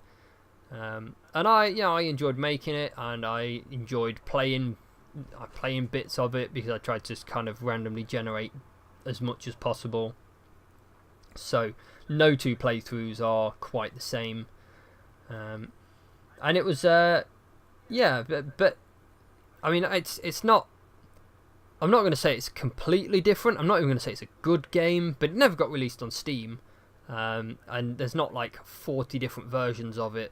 And I enjoyed making it, and I enjoyed playing bits of it because I tried to just kind of randomly generate as much as possible. So no two playthroughs are quite the same. And it was but I mean it's not I'm not going to say it's completely different. I'm not even going to say it's a good game, but it never got released on Steam. And there's not like 40 different versions of it.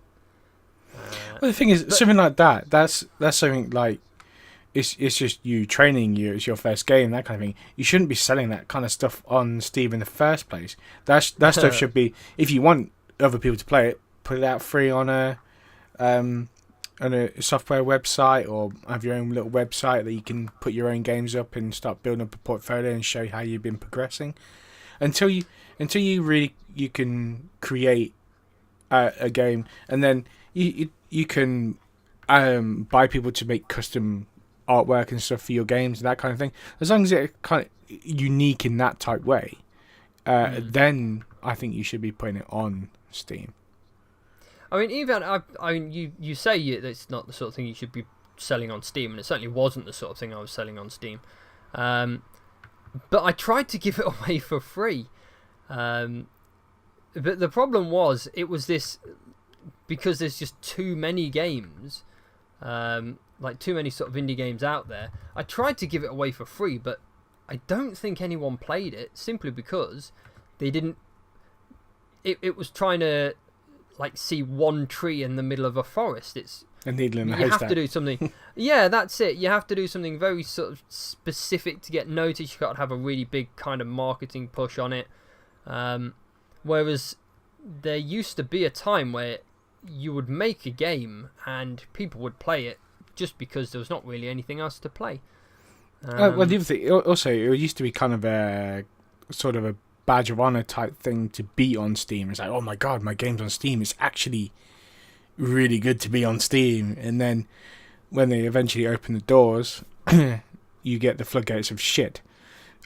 Well, the thing is, something like that's something like it's just you training you. It's your first game, that kind of thing. You shouldn't be selling that kind of stuff on Steam in the first place. That stuff should be, if you want other people to play it, put it out free on a software website, or have your own little website that you can put your own games up and start building up a portfolio and show how you've been progressing. Until you really you can create a game, and then you can buy people to make custom artwork and stuff for your games and that kind of thing. As long as it's kind of unique in that type way, then I think you should be putting it on Steam. I mean, even you say it's not the sort of thing you should be selling on Steam, and it certainly wasn't the sort of thing I was selling on Steam. But I tried to give it away for free. But the problem was, it was this, because there's just too many games, like too many sort of indie games out there. I tried to give it away for free, but I don't think anyone played it, simply because they didn't. It was trying to like see one tree in the middle of a forest. It's a needle in a haystack. You have to do something. Yeah, that's it. You have to do something very sort of specific to get noticed. You've got to have a really big kind of marketing push on it. Whereas there used to be a time where you would make a game and people would play it just because there was not really anything else to play. Well, the other thing, also, it used to be kind of a sort of a badge of honor type thing to be on Steam. It's like, oh my god, my game's on Steam. It's actually really good to be on Steam. And then when they eventually open the doors, you get the floodgates of shit.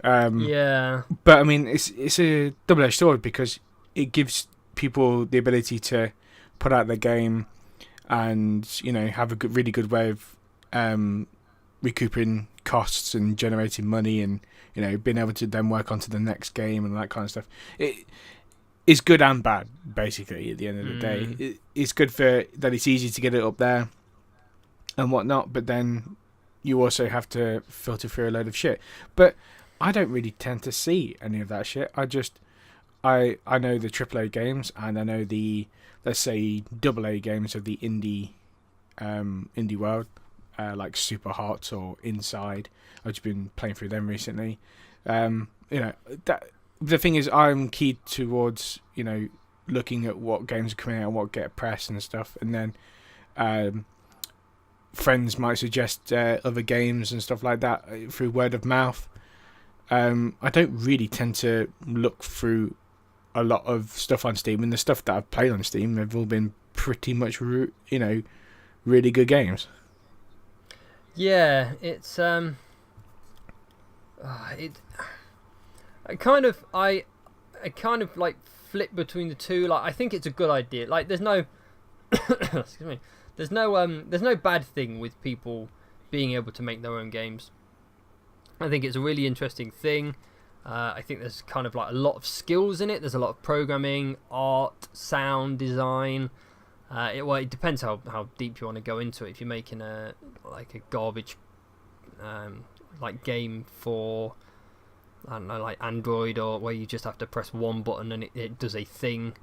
Yeah. But I mean, it's a double-edged sword, because it gives people the ability to put out their game and, you know, have a really good way of recouping costs and generating money, and, you know, being able to then work onto the next game and that kind of stuff. It's good and bad, basically, at the end of the day. It's good for that it's easy to get it up there and whatnot, but then you also have to filter through a load of shit. But I don't really tend to see any of that shit. I know the AAA games, and I know the, let's say, AA games of the indie world, like Super Hot or Inside. I've just been playing through them recently. You know, that the thing is, I'm keyed towards, you know, looking at what games are coming out and what get press and stuff, and then friends might suggest other games and stuff like that through word of mouth. I don't really tend to look through a lot of stuff on Steam, and the stuff that I've played on Steam, they've all been pretty much, you know, really good games. Yeah, it's I kind of like flip between the two. Like, I think it's a good idea. Like, there's no excuse me. There's no bad thing with people being able to make their own games. I think it's a really interesting thing. I think there's kind of like a lot of skills in it. There's a lot of programming, art, sound design. It depends how deep you want to go into it. If you're making a garbage like game for, I don't know, like Android, or where you just have to press one button and it does a thing.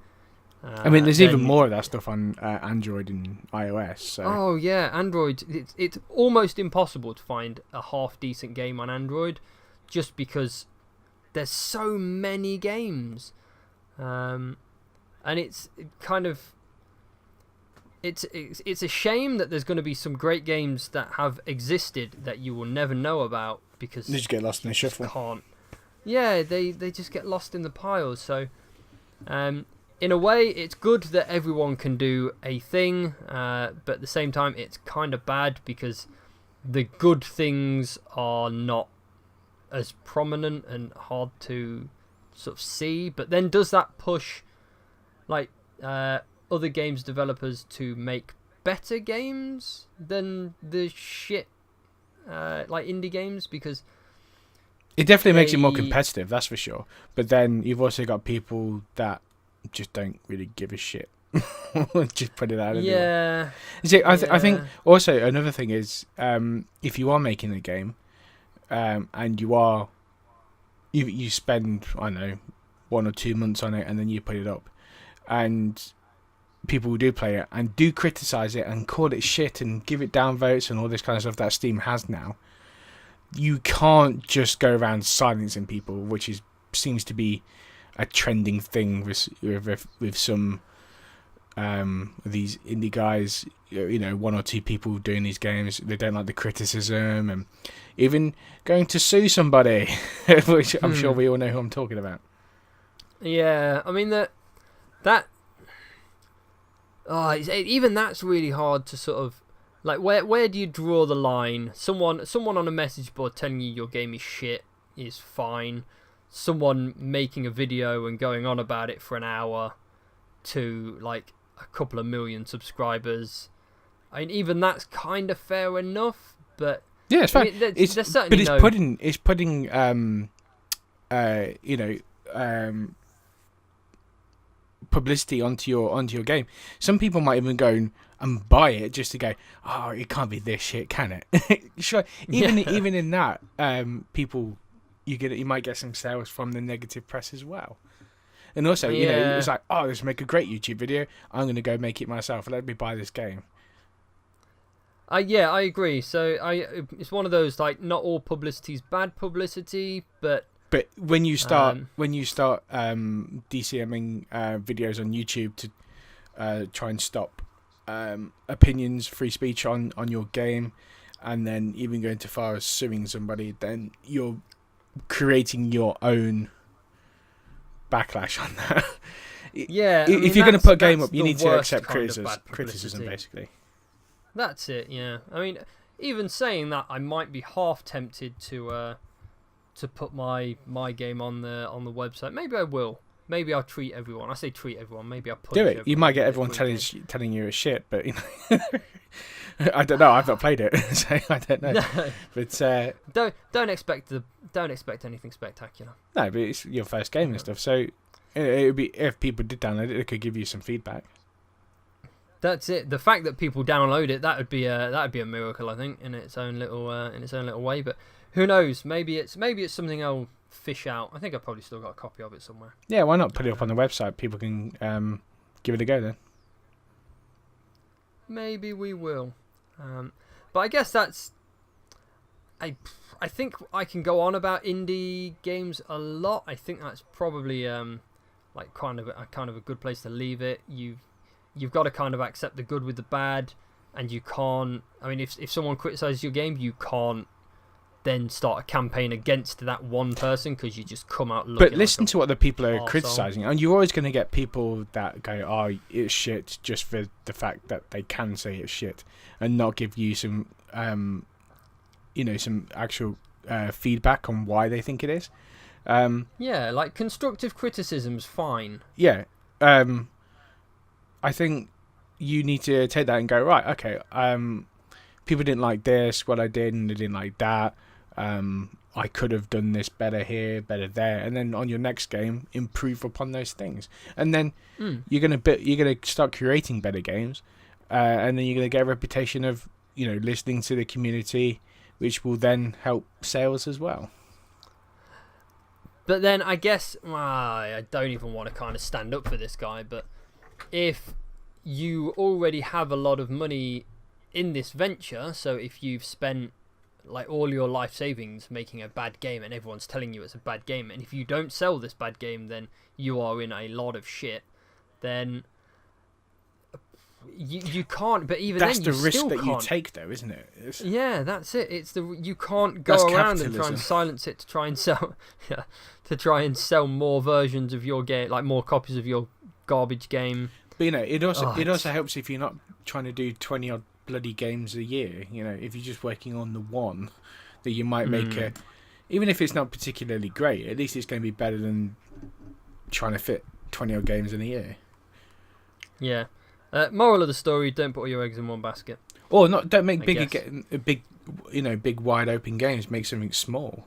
I mean, there's even more of that stuff on Android and iOS. So. Oh yeah, Android. It's almost impossible to find a half decent game on Android, just because there's so many games, and it's kind of it's a shame that there's going to be some great games that have existed that you will never know about, because they just get lost in the shuffle. Can't. Yeah, they just get lost in the piles. So, in a way, it's good that everyone can do a thing, but at the same time, it's kind of bad because the good things are not as prominent and hard to sort of see. But then does that push like other games developers to make better games than the shit like indie games? Because it definitely makes it more competitive, that's for sure. But then you've also got people that just don't really give a shit. Just put it out. Yeah. See, I think also another thing is, if you are making a game, and you spend, I don't know, 1 or 2 months on it, and then you put it up, and people do play it and do criticize it and call it shit and give it downvotes and all this kind of stuff that Steam has now. You can't just go around silencing people, which seems to be a trending thing with some these indie guys. 1 or 2 people doing these games. They don't like the criticism and even going to sue somebody, which I'm sure we all know who I'm talking about. Yeah, I mean even that's really hard to sort of like. Where do you draw the line? Someone on a message board telling you your game is shit is fine. Someone making a video and going on about it for an hour to like a couple of million subscribers. I mean, even that's kind of fair enough, but yeah, it's fine. There's certainly it's putting publicity onto your game. Some people might even go and buy it just to go, oh, it can't be this shit, can it? Sure. Even in that, people you might get some sales from the negative press as well. And also, it's like, oh, let's make a great YouTube video. I'm going to go make it myself. Let me buy this game. I agree. So it's one of those, like, not all publicity is bad publicity, but when you start DCMing videos on YouTube to try and stop opinions, free speech on your game, and then even going too far as suing somebody, then you're creating your own backlash on that. Yeah, if you're going to put a game up, you need to accept criticism, basically. That's it. Yeah, I mean, even saying that, I might be half tempted to put my game on the website. Maybe I will. Maybe I'll treat everyone. I say treat everyone. Maybe I'll put. Do it. You might get everyone telling you it's shit, but I don't know. I've not played it, so I don't know. No. But don't expect anything spectacular. No, but it's your first game and stuff, so it would be, if people did download it, they could give you some feedback. That's it. The fact that people download it, that would be a miracle, I think, in its own little way. But who knows? Maybe it's something I'll fish out. I think I've probably still got a copy of it somewhere. Yeah, why not put it up on the website? People can give it a go then. Maybe we will. But I guess that's. I think I can go on about indie games a lot. I think that's probably like kind of a good place to leave it. You've got to kind of accept the good with the bad, and you can't. I mean, if someone criticizes your game, you can't then start a campaign against that one person because you just come out looking. But listen to what the people are criticizing, and you're always going to get people that go, "Oh, it's shit," just for the fact that they can say it's shit and not give you some, some actual feedback on why they think it is. Yeah, like constructive criticism's fine. Yeah. I think you need to take that and go, right, okay, people didn't like this, what I did, and they didn't like that. I could have done this better here, better there, and then on your next game, improve upon those things. And then you're gonna start creating better games, and then you're gonna get a reputation of listening to the community, which will then help sales as well. But then I guess I don't even want to kind of stand up for this guy, but if you already have a lot of money in this venture, so if you've spent like all your life savings making a bad game and everyone's telling you it's a bad game, and if you don't sell this bad game, then you are in a lot of shit, then you can't. But even that's then, you the risk still that can't. you take, though, isn't it? Yeah, that's it. You can't go around and try and silence it to try and sell, more versions of your game, like more copies of your garbage game. But it also helps if you're not trying to do 20 odd bloody games a year. If you're just working on the one, that you might make it, even if it's not particularly great, at least it's going to be better than trying to fit 20 odd games in a year. Yeah. Moral of the story: don't put all your eggs in one basket. Or not. Don't make big wide open games. Make something small.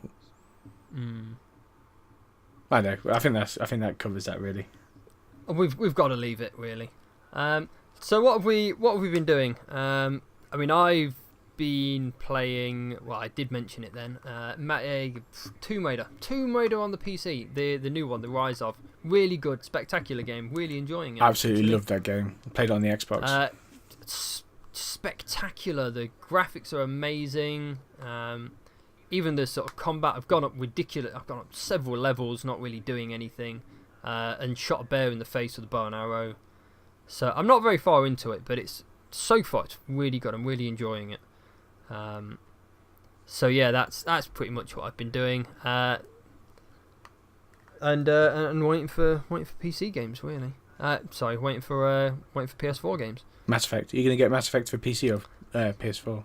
I know. I think that covers that really. We've got to leave it really. So what have we been doing? I mean, I've been playing. Well, I did mention it then. Tomb Raider on the PC, the new one, the Rise of. Really good, spectacular game. Really enjoying it. Absolutely loved that game. Played it on the Xbox. Spectacular. The graphics are amazing. Even the sort of combat, I've gone up ridiculous. I've gone up several levels, not really doing anything, and shot a bear in the face with a bow and arrow. So I'm not very far into it, but so far it's really good. I'm really enjoying it. So yeah, that's pretty much what I've been doing. And waiting for PC games, really. Sorry, waiting for PS4 games. Mass Effect. Are you going to get Mass Effect for PC or PS4?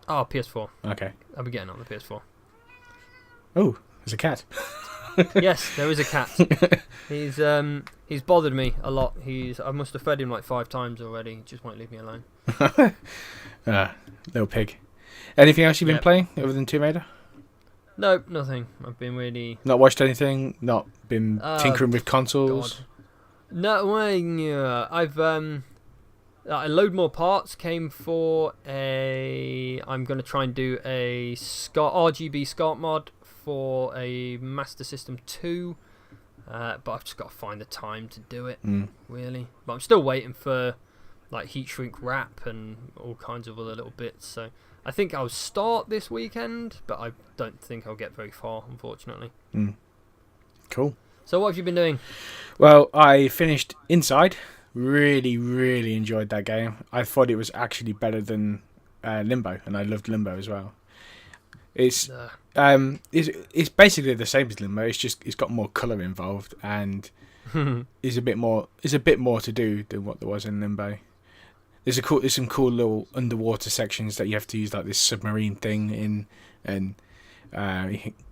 Oh, PS4. Okay. I'll be getting on the PS4. Oh, there's a cat. Yes, there is a cat. He's bothered me a lot. I must have fed him like 5 times already. He just won't leave me alone. Little pig. Anything else you've been playing other than Tomb Raider? No, nothing. I've been really... Not watched anything? Not been tinkering with consoles? God. No, well, I've... a load more parts came for I'm going to try and do a RGB SCART mod for a Master System 2. But I've just got to find the time to do it, really. But I'm still waiting for like heat shrink wrap and all kinds of other little bits. So I think I'll start this weekend, but I don't think I'll get very far, unfortunately. Cool. So what have you been doing? Well, I finished Inside. Really, really enjoyed that game. I thought it was actually better than Limbo, and I loved Limbo as well. It's basically the same as Limbo. It's got more colour involved, and is a bit more to do than what there was in Limbo. There's some cool little underwater sections that you have to use, like this submarine thing in, and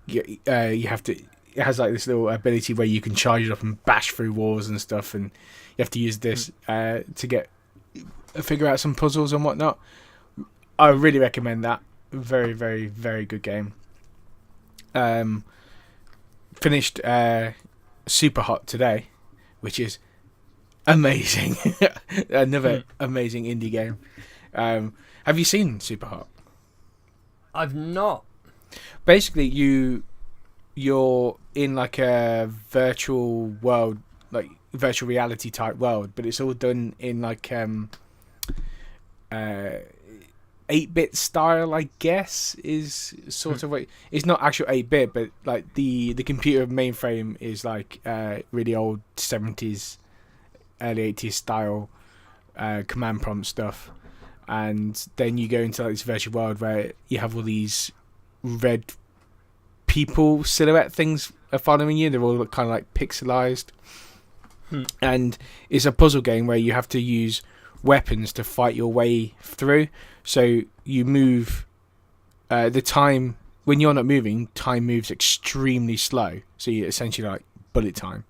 you have to. It has like this little ability where you can charge it up and bash through walls and stuff, and you have to use this to figure out some puzzles and whatnot. I really recommend that. Very, very, very good game. Finished Super Hot today, which is amazing. Another amazing indie game. Have you seen Super Hot? I've not. Basically, you're in like a virtual world, like virtual reality type world, but it's all done in like 8-bit style, I guess, is sort of what it's not actual 8-bit, but like the computer mainframe is like really old 70s, early 80s style command prompt stuff, and then you go into like this virtual world where you have all these red people silhouette things are following you. They're all kind of like pixelized, and it's a puzzle game where you have to use weapons to fight your way through. So you move, the time when you're not moving, time moves extremely slow, so you essentially like bullet time,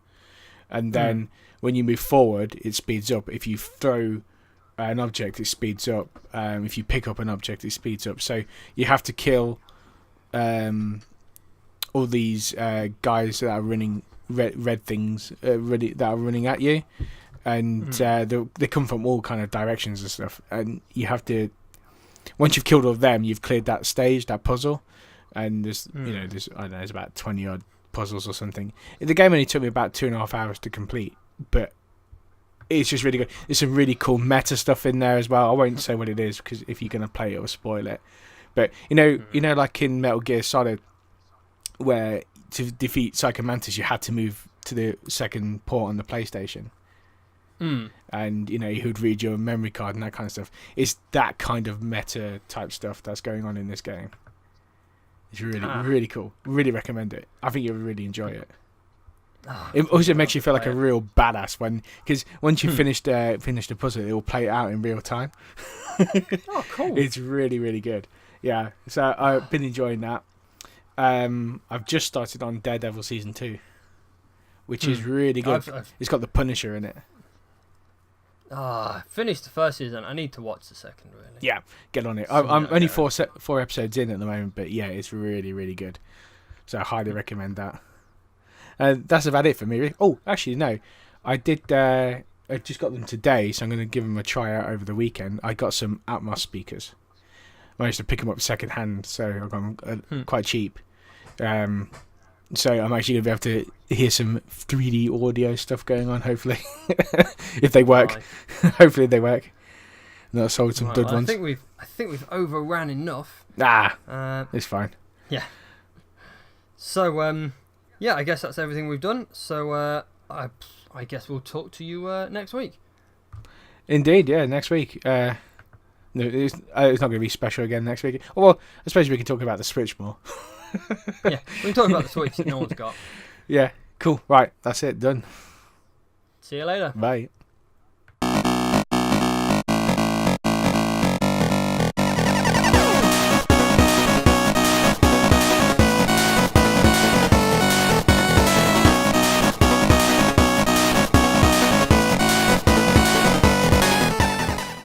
and then when you move forward it speeds up. If you throw an object it speeds up, if you pick up an object it speeds up. So you have to kill all these guys that are running red things that are running at you, and they come from all kind of directions and stuff, and you have to, once you've killed all of them, you've cleared that stage, that puzzle, and there's there's I don't know, there's about 20 odd puzzles or something. The game only took me about 2.5 hours to complete, but it's just really good. There's some really cool meta stuff in there as well. I won't say what it is because if you're gonna play it, will spoil it. But you know, like in Metal Gear Solid, where to defeat Psycho Mantis you had to move to the second port on the PlayStation, and he would read your memory card and that kind of stuff. It's that kind of meta type stuff that's going on in this game. It's really really cool. Really recommend it. I think you'll really enjoy it. It also makes you feel like a real badass because once you finish the puzzle, it will play it out in real time. Oh, cool! It's really really good. Yeah, so I've been enjoying that. I've just started on Daredevil season 2, which is really good. It's got the Punisher in it. I finished the first season. I need to watch the second, really. Yeah, get on it. I'm only four episodes in at the moment, but yeah, it's really, really good. So I highly recommend that. That's about it for me, really. Oh, actually, no. I just got them today, so I'm going to give them a try out over the weekend. I got some Atmos speakers. managed to pick them up second hand, so I got them quite cheap. So I'm actually going to be able to hear some 3D audio stuff going on, hopefully. If they work. Right. Hopefully they work. And I've sold some good ones. I think we've overran enough. It's fine. Yeah. So, yeah, I guess that's everything we've done. So, I guess we'll talk to you next week. Indeed, yeah, next week. No, it's not going to be special again next week. Well, I suppose we can talk about the Switch more. Yeah, we can talk about the Switch that no one's got. Yeah, cool. Right, that's it. Done. See you later. Bye.